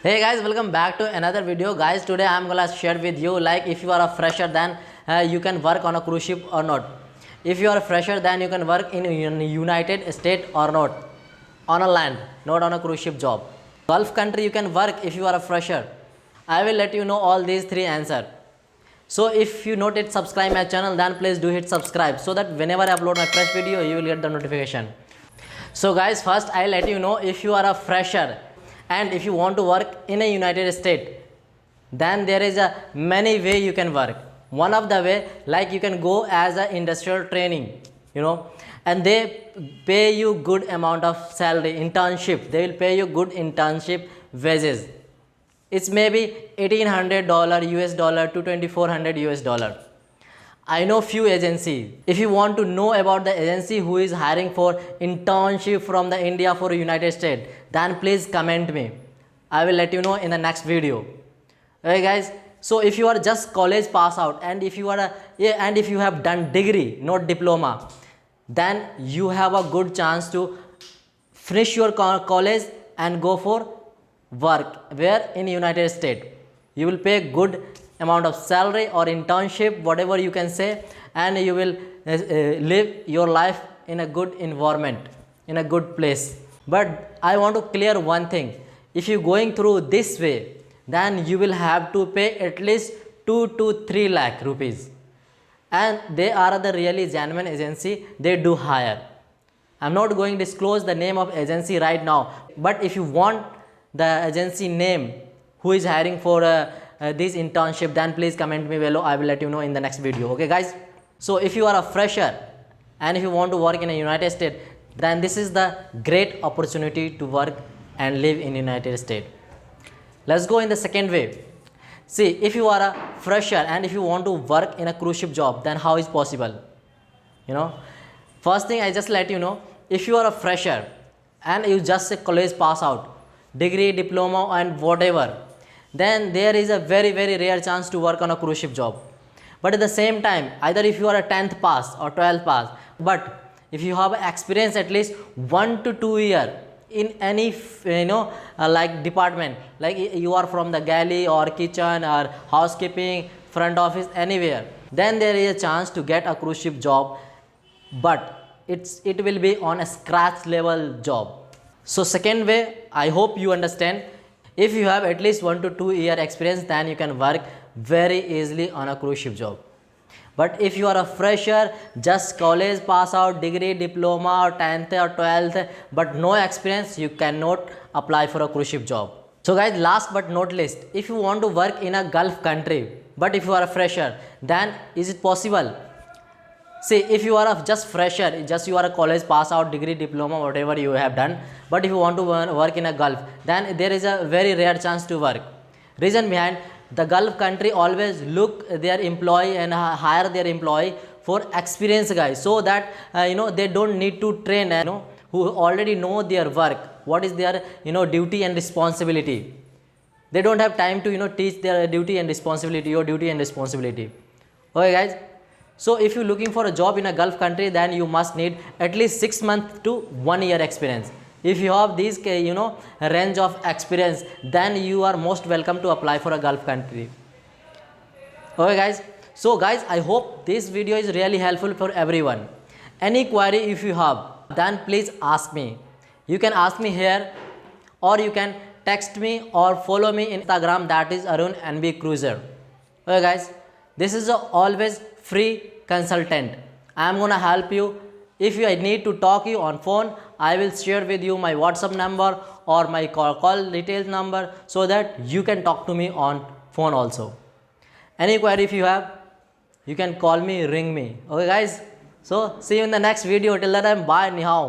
Hey guys, welcome back to another video. Guys, today I'm gonna share with you like if you are a fresher, then you can work on a cruise ship or not. If you are a fresher, then you can work in United States or not, on a land, not on a cruise ship job. Gulf country you can work if you are a fresher. I will let you know all these three answers. So if you not yet subscribe my channel, then please do hit subscribe so that whenever I upload my fresh video, you will get the notification. So guys, first I'll let you know if you are a fresher and if you want to work in a United States, then there is a many way you can work. One of the way, like you can go as a industrial training, and they pay you good amount of salary, internship. They will pay you good internship wages. It's maybe $1,800 US dollar to $2,400 US dollar. I know few agencies. If you want to know about the agency who is hiring for internship from the India for United States, then please comment me. I will let you know in the next video. Okay guys, so if you are just college pass out and if you are if you have done degree, not diploma, then you have a good chance to finish your college and go for work where in United States. You will pay good amount of salary or internship, whatever you can say, and you will live your life in a good environment, in a good place. But I want to clear one thing. If you going through this way, then you will have to pay at least 2 to 3 lakh rupees, and they are the really genuine agency. They do hire. I'm not going to disclose the name of agency right now, but if you want the agency name who is hiring for this internship, then please comment me below. I will let you know in the next video. Okay guys, so if you are a fresher and if you want to work in the United States, then this is the great opportunity to work and live in United States. Let's go in the second way. See, if you are a fresher and if you want to work in a cruise ship job, then how is possible? First thing I just let you know, if you are a fresher and you just a college pass out, degree, diploma and whatever, then there is a very rare chance to work on a cruise ship job. But at the same time, either if you are a 10th pass or 12th pass, but if you have experience at least 1 to 2 years in any like department, like you are from the galley or kitchen or housekeeping, front office, anywhere, then there is a chance to get a cruise ship job, but it will be on a scratch level job. So second way, I hope you understand. If you have at least 1 to 2 year experience, then you can work very easily on a cruise ship job. But if you are a fresher, just college pass out, degree, diploma or 10th or 12th, but no experience, you cannot apply for a cruise ship job. So guys, last but not least, if you want to work in a Gulf country, but if you are a fresher, then is it possible? See, if you are a just fresher, just you are a college pass out, degree, diploma, whatever you have done, but if you want to work in a Gulf, then there is a very rare chance to work. Reason behind, the Gulf country always look their employee and hire their employee for experienced guys, so that they don't need to train, who already know their work, what is their duty and responsibility. They don't have time to teach their duty and responsibility, your duty and responsibility. Okay guys, so if you're looking for a job in a Gulf country, then you must need at least 6 months to 1 year experience. If you have this range of experience, then you are most welcome to apply for a Gulf country. Okay guys, so guys, I hope this video is really helpful for everyone. Any query if you have, then please ask me. You can ask me here, or you can text me or follow me in Instagram, that is Arun NB Cruiser. Okay guys, this is always free consultant. I am gonna help you. If you need to talk you on phone, I will share with you my WhatsApp number or my call details number, so that you can talk to me on phone also. Any query if you have, you can call me, ring me. Okay guys, so see you in the next video. Till that time, bye, ni hao.